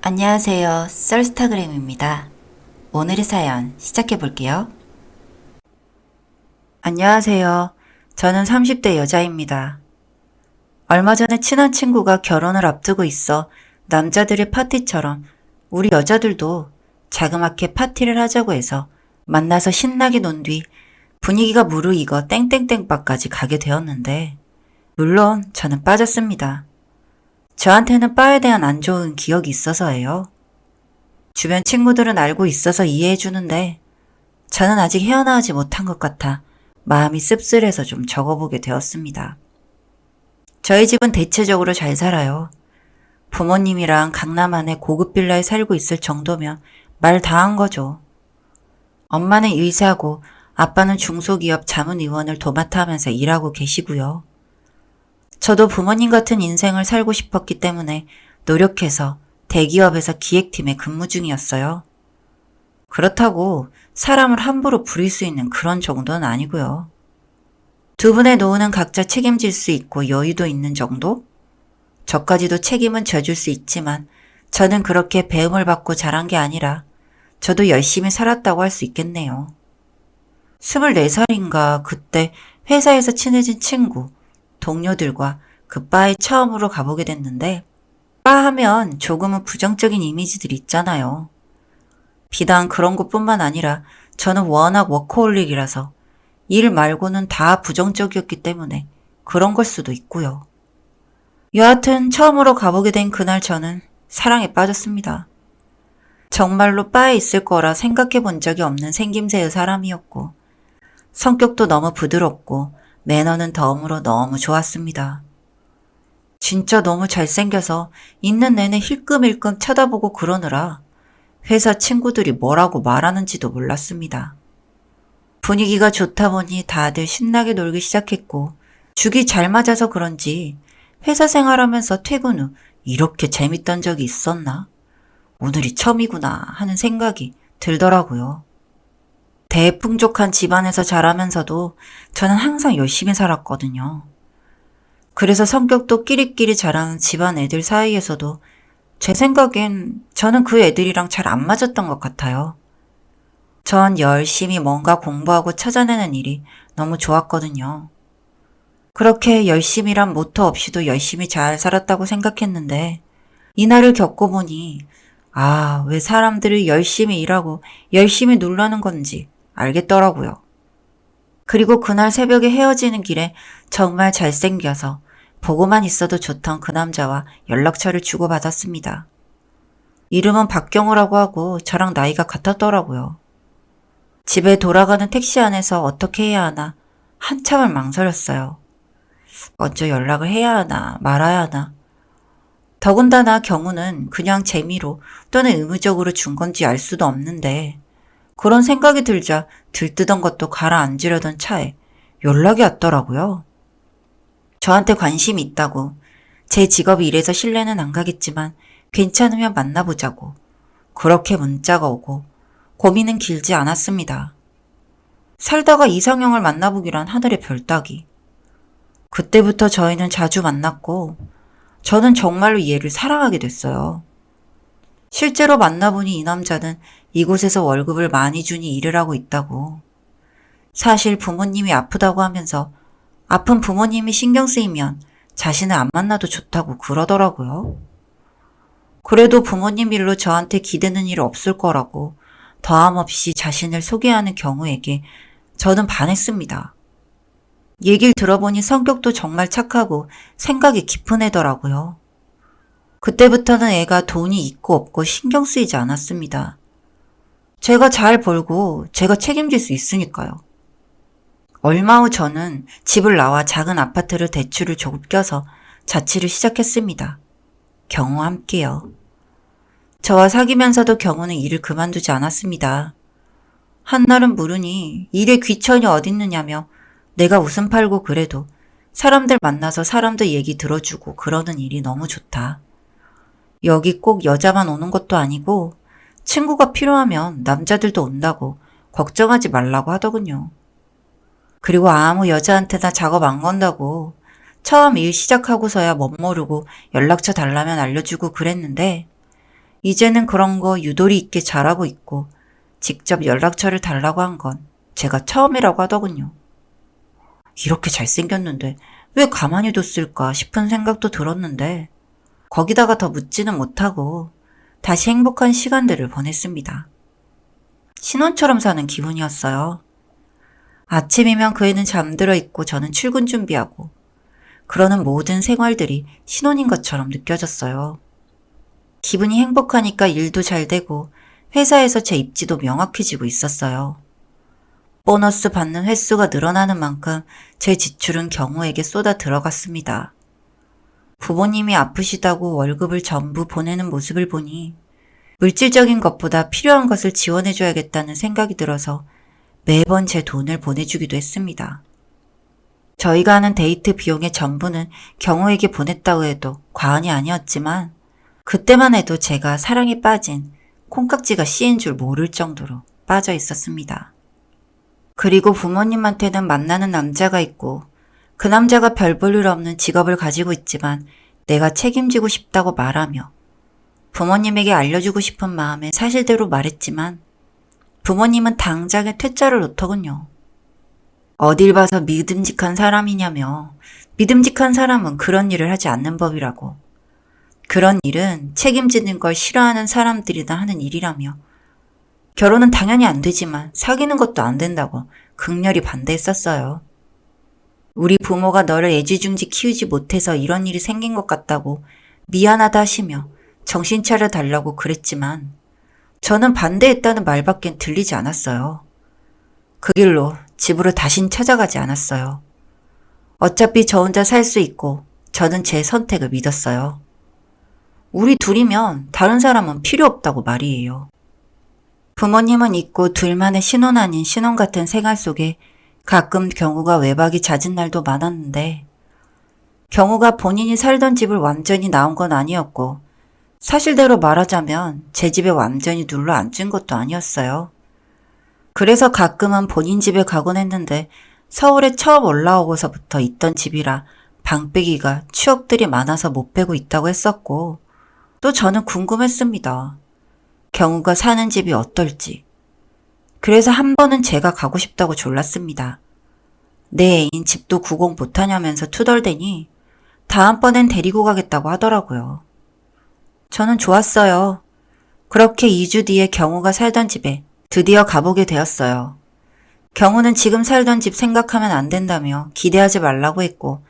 안녕하세요. 썰스타그램입니다. 오늘의 사연 시작해 볼게요. 안녕하세요. 저는 30대 여자입니다. 얼마 전에 친한 친구가 결혼을 앞두고 있어 남자들의 파티처럼 우리 여자들도 자그맣게 파티를 하자고 해서 만나서 신나게 논 뒤 분위기가 무르익어 땡땡땡바까지 가게 되었는데 물론 저는 빠졌습니다. 저한테는 바에 대한 안 좋은 기억이 있어서예요. 주변 친구들은 알고 있어서 이해해 주는데 저는 아직 헤어나오지 못한 것 같아 마음이 씁쓸해서 좀 적어보게 되었습니다. 저희 집은 대체적으로 잘 살아요. 부모님이랑 강남 안에 고급 빌라에 살고 있을 정도면 말 다 한 거죠. 엄마는 의사고 아빠는 중소기업 자문위원을 도맡아 하면서 일하고 계시고요. 저도 부모님 같은 인생을 살고 싶었기 때문에 노력해서 대기업에서 기획팀에 근무 중이었어요. 그렇다고 사람을 함부로 부릴 수 있는 그런 정도는 아니고요. 두 분의 노후는 각자 책임질 수 있고 여유도 있는 정도? 저까지도 책임은 져줄 수 있지만 저는 그렇게 배움을 받고 자란 게 아니라 저도 열심히 살았다고 할 수 있겠네요. 24살인가 그때 회사에서 친해진 친구, 동료들과 그 바에 처음으로 가보게 됐는데 바 하면 조금은 부정적인 이미지들이 있잖아요. 비단 그런 것뿐만 아니라 저는 워낙 워커홀릭이라서 일 말고는 다 부정적이었기 때문에 그런 걸 수도 있고요. 여하튼 처음으로 가보게 된 그날 저는 사랑에 빠졌습니다. 정말로 바에 있을 거라 생각해 본 적이 없는 생김새의 사람이었고 성격도 너무 부드럽고 매너는 덤으로 너무 좋았습니다. 진짜 너무 잘생겨서 있는 내내 힐끔힐끔 쳐다보고 그러느라 회사 친구들이 뭐라고 말하는지도 몰랐습니다. 분위기가 좋다 보니 다들 신나게 놀기 시작했고 죽이 잘 맞아서 그런지 회사 생활하면서 퇴근 후 이렇게 재밌던 적이 있었나? 오늘이 처음이구나 하는 생각이 들더라고요. 대풍족한 집안에서 자라면서도 저는 항상 열심히 살았거든요. 그래서 성격도 끼리끼리 자라는 집안 애들 사이에서도 제 생각엔 저는 그 애들이랑 잘 안 맞았던 것 같아요. 전 열심히 뭔가 공부하고 찾아내는 일이 너무 좋았거든요. 그렇게 열심히란 모토 없이도 열심히 잘 살았다고 생각했는데 이날을 겪어보니 왜 사람들이 열심히 일하고 열심히 놀라는 건지 알겠더라고요. 그리고 그날 새벽에 헤어지는 길에 정말 잘생겨서 보고만 있어도 좋던 그 남자와 연락처를 주고받았습니다. 이름은 박경우라고 하고 저랑 나이가 같았더라고요. 집에 돌아가는 택시 안에서 어떻게 해야 하나 한참을 망설였어요. 먼저 연락을 해야 하나 말아야 하나. 더군다나 경우는 그냥 재미로 또는 의무적으로 준 건지 알 수도 없는데 그런 생각이 들자 들뜨던 것도 가라앉으려던 차에 연락이 왔더라고요. 저한테 관심이 있다고, 제 직업이 이래서 신뢰는 안 가겠지만 괜찮으면 만나보자고 그렇게 문자가 오고 고민은 길지 않았습니다. 살다가 이상형을 만나보기란 하늘의 별 따기. 그때부터 저희는 자주 만났고 저는 정말로 얘를 사랑하게 됐어요. 실제로 만나보니 이 남자는 이곳에서 월급을 많이 주니 일을 하고 있다고. 사실 부모님이 아프다고 하면서 아픈 부모님이 신경 쓰이면 자신을 안 만나도 좋다고 그러더라고요. 그래도 부모님 일로 저한테 기대는 일 없을 거라고 더함없이 자신을 소개하는 경우에게 저는 반했습니다. 얘기를 들어보니 성격도 정말 착하고 생각이 깊은 애더라고요. 그때부터는 애가 돈이 있고 없고 신경 쓰이지 않았습니다. 제가 잘 벌고 제가 책임질 수 있으니까요. 얼마 후 저는 집을 나와 작은 아파트를 대출을 조금 껴서 자취를 시작했습니다. 경우와 함께요. 저와 사귀면서도 경우는 일을 그만두지 않았습니다. 한날은 물으니 일에 귀천이 어딨느냐며 내가 웃음 팔고 그래도 사람들 만나서 사람들 얘기 들어주고 그러는 일이 너무 좋다. 여기 꼭 여자만 오는 것도 아니고 친구가 필요하면 남자들도 온다고 걱정하지 말라고 하더군요. 그리고 아무 여자한테나 작업 안 건다고 처음 일 시작하고서야 멋모르고 연락처 달라면 알려주고 그랬는데 이제는 그런 거 유도리 있게 잘하고 있고 직접 연락처를 달라고 한 건 제가 처음이라고 하더군요. 이렇게 잘생겼는데 왜 가만히 뒀을까 싶은 생각도 들었는데 거기다가 더 묻지는 못하고 다시 행복한 시간들을 보냈습니다. 신혼처럼 사는 기분이었어요. 아침이면 그 애는 잠들어 있고 저는 출근 준비하고 그러는 모든 생활들이 신혼인 것처럼 느껴졌어요. 기분이 행복하니까 일도 잘 되고 회사에서 제 입지도 명확해지고 있었어요. 보너스 받는 횟수가 늘어나는 만큼 제 지출은 경우에게 쏟아 들어갔습니다. 부모님이 아프시다고 월급을 전부 보내는 모습을 보니 물질적인 것보다 필요한 것을 지원해줘야겠다는 생각이 들어서 매번 제 돈을 보내주기도 했습니다. 저희가 하는 데이트 비용의 전부는 경우에게 보냈다고 해도 과언이 아니었지만 그때만 해도 제가 사랑에 빠진 콩깍지가 씌인 줄 모를 정도로 빠져 있었습니다. 그리고 부모님한테는 만나는 남자가 있고 그 남자가 별 볼 일 없는 직업을 가지고 있지만 내가 책임지고 싶다고 말하며 부모님에게 알려주고 싶은 마음에 사실대로 말했지만 부모님은 당장에 퇴짜를 놓더군요. 어딜 봐서 믿음직한 사람이냐며 믿음직한 사람은 그런 일을 하지 않는 법이라고. 그런 일은 책임지는 걸 싫어하는 사람들이나 하는 일이라며 결혼은 당연히 안 되지만 사귀는 것도 안 된다고 극렬히 반대했었어요. 우리 부모가 너를 애지중지 키우지 못해서 이런 일이 생긴 것 같다고 미안하다 하시며 정신 차려 달라고 그랬지만 저는 반대했다는 말밖엔 들리지 않았어요. 그 길로 집으로 다신 찾아가지 않았어요. 어차피 저 혼자 살 수 있고 저는 제 선택을 믿었어요. 우리 둘이면 다른 사람은 필요 없다고 말이에요. 부모님은 있고 둘만의 신혼 아닌 신혼 같은 생활 속에 가끔 경우가 외박이 잦은 날도 많았는데 경우가 본인이 살던 집을 완전히 나온 건 아니었고 사실대로 말하자면 제 집에 완전히 눌러 앉은 것도 아니었어요. 그래서 가끔은 본인 집에 가곤 했는데 서울에 처음 올라오고서부터 있던 집이라 방 빼기가 추억들이 많아서 못 빼고 있다고 했었고 또 저는 궁금했습니다. 경우가 사는 집이 어떨지. 그래서 한 번은 제가 가고 싶다고 졸랐습니다. 내 애인 집도 구공 못하냐면서 투덜대니 다음번엔 데리고 가겠다고 하더라고요. 저는 좋았어요. 그렇게 2주 뒤에 경우가 살던 집에 드디어 가보게 되었어요. 경우는 지금 살던 집 생각하면 안 된다며 기대하지 말라고 했고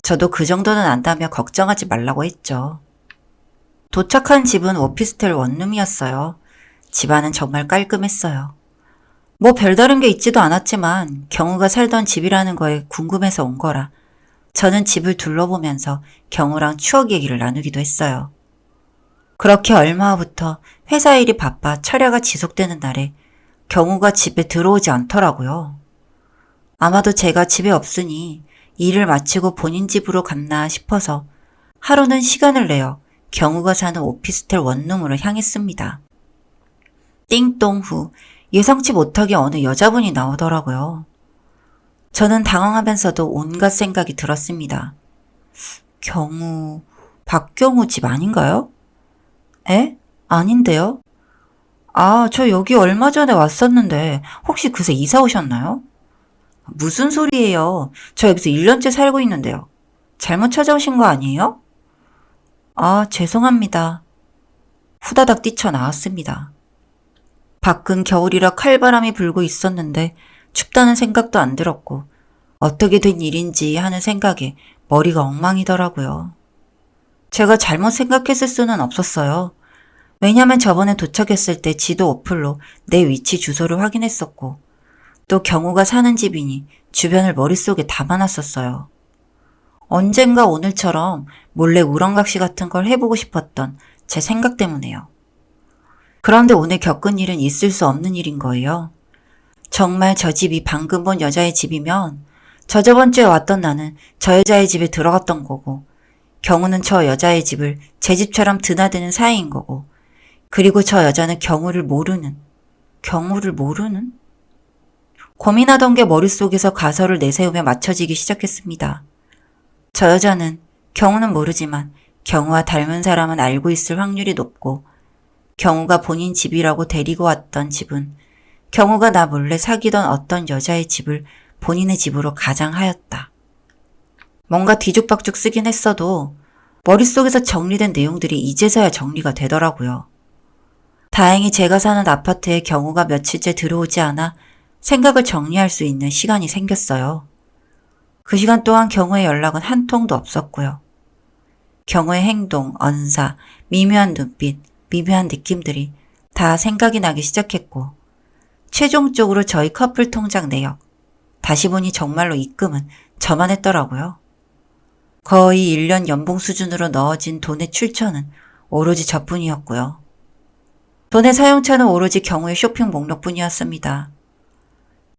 저도 그 정도는 안다며 걱정하지 말라고 했죠. 도착한 집은 오피스텔 원룸이었어요. 집안은 정말 깔끔했어요. 뭐 별다른 게 있지도 않았지만 경우가 살던 집이라는 거에 궁금해서 온 거라 저는 집을 둘러보면서 경우랑 추억 얘기를 나누기도 했어요. 그렇게 얼마 후부터 회사 일이 바빠 철야가 지속되는 날에 경우가 집에 들어오지 않더라고요. 아마도 제가 집에 없으니 일을 마치고 본인 집으로 갔나 싶어서 하루는 시간을 내어 경우가 사는 오피스텔 원룸으로 향했습니다. 띵동 후 예상치 못하게 어느 여자분이 나오더라고요. 저는 당황하면서도 온갖 생각이 들었습니다. 박경우 집 아닌가요? 에? 아닌데요? 아, 저 여기 얼마 전에 왔었는데 혹시 그새 이사 오셨나요? 무슨 소리예요? 저 여기서 1년째 살고 있는데요. 잘못 찾아오신 거 아니에요? 아, 죄송합니다. 후다닥 뛰쳐나왔습니다. 밖은 겨울이라 칼바람이 불고 있었는데 춥다는 생각도 안 들었고 어떻게 된 일인지 하는 생각에 머리가 엉망이더라고요. 제가 잘못 생각했을 수는 없었어요. 왜냐면 저번에 도착했을 때 지도 어플로 내 위치 주소를 확인했었고 또 경우가 사는 집이니 주변을 머릿속에 담아놨었어요. 언젠가 오늘처럼 몰래 우렁각시 같은 걸 해보고 싶었던 제 생각 때문에요. 그런데 오늘 겪은 일은 있을 수 없는 일인 거예요. 정말 저 집이 방금 본 여자의 집이면 저번 주에 왔던 나는 저 여자의 집에 들어갔던 거고 경우는 저 여자의 집을 제 집처럼 드나드는 사이인 거고 그리고 저 여자는 경우를 모르는? 고민하던 게 머릿속에서 가설을 내세우며 맞춰지기 시작했습니다. 저 여자는 경우는 모르지만 경우와 닮은 사람은 알고 있을 확률이 높고 경우가 본인 집이라고 데리고 왔던 집은 경우가 나 몰래 사귀던 어떤 여자의 집을 본인의 집으로 가장하였다. 뭔가 뒤죽박죽 쓰긴 했어도 머릿속에서 정리된 내용들이 이제서야 정리가 되더라고요. 다행히 제가 사는 아파트에 경우가 며칠째 들어오지 않아 생각을 정리할 수 있는 시간이 생겼어요. 그 시간 동안 경우의 연락은 한 통도 없었고요. 경우의 행동, 언사, 미묘한 눈빛, 미묘한 느낌들이 다 생각이 나기 시작했고 최종적으로 저희 커플 통장 내역, 다시 보니 정말로 입금은 저만 했더라고요. 거의 1년 연봉 수준으로 넣어진 돈의 출처는 오로지 저뿐이었고요. 돈의 사용처는 오로지 경우의 쇼핑 목록뿐이었습니다.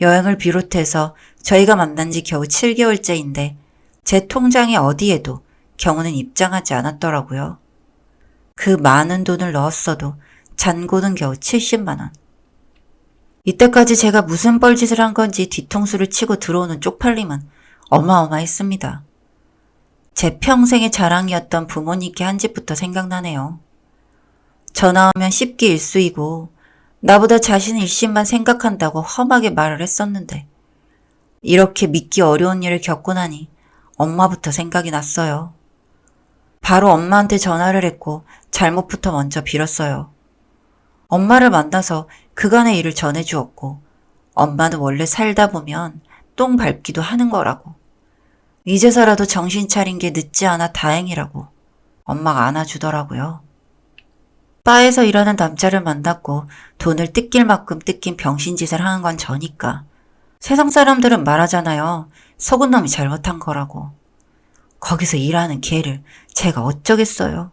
여행을 비롯해서 저희가 만난 지 겨우 7개월째인데 제 통장의 어디에도 경우는 입장하지 않았더라고요. 그 많은 돈을 넣었어도 잔고는 겨우 70만 원. 이때까지 제가 무슨 뻘짓을 한 건지 뒤통수를 치고 들어오는 쪽팔림은 어마어마했습니다. 제 평생의 자랑이었던 부모님께 한 집부터 생각나네요. 전화 오면 씹기 일쑤이고 나보다 자신 일심만 생각한다고 험하게 말을 했었는데 이렇게 믿기 어려운 일을 겪고 나니 엄마부터 생각이 났어요. 바로 엄마한테 전화를 했고 잘못부터 먼저 빌었어요. 엄마를 만나서 그간의 일을 전해주었고 엄마는 원래 살다 보면 똥 밟기도 하는 거라고. 이제서라도 정신 차린 게 늦지 않아 다행이라고 엄마가 안아주더라고요. 바에서 일하는 남자를 만났고 돈을 뜯길 만큼 뜯긴 병신짓을 하는 건 저니까. 세상 사람들은 말하잖아요. 속은 놈이 잘못한 거라고. 거기서 일하는 걔를 제가 어쩌겠어요.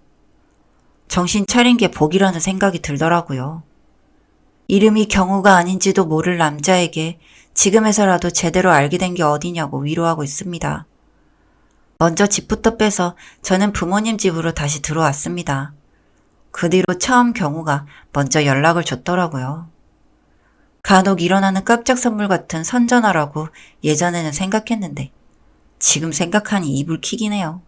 정신 차린 게 복이라는 생각이 들더라고요. 이름이 경우가 아닌지도 모를 남자에게 지금에서라도 제대로 알게 된 게 어디냐고 위로하고 있습니다. 먼저 집부터 빼서 저는 부모님 집으로 다시 들어왔습니다. 그 뒤로 처음 경우가 먼저 연락을 줬더라고요. 간혹 일어나는 깜짝 선물 같은 선전화라고 예전에는 생각했는데 지금 생각하니 이불 킥이네요.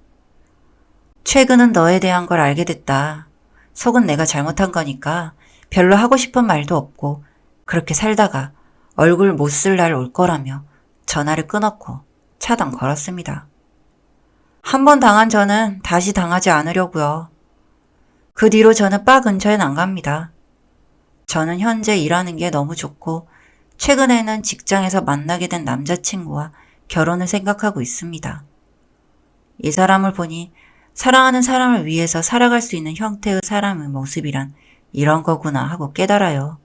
최근은 너에 대한 걸 알게 됐다. 속은 내가 잘못한 거니까 별로 하고 싶은 말도 없고 그렇게 살다가 얼굴 못 쓸 날 올 거라며 전화를 끊었고 차단 걸었습니다. 한 번 당한 저는 다시 당하지 않으려고요. 그 뒤로 저는 바 근처엔 안 갑니다. 저는 현재 일하는 게 너무 좋고 최근에는 직장에서 만나게 된 남자친구와 결혼을 생각하고 있습니다. 이 사람을 보니 사랑하는 사람을 위해서 살아갈 수 있는 형태의 사람의 모습이란 이런 거구나 하고 깨달아요.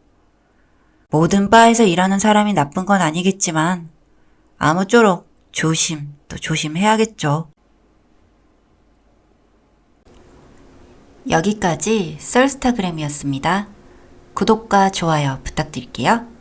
모든 바에서 일하는 사람이 나쁜 건 아니겠지만 아무쪼록 조심 또 조심해야겠죠. 여기까지 썰스타그램이었습니다. 구독과 좋아요 부탁드릴게요.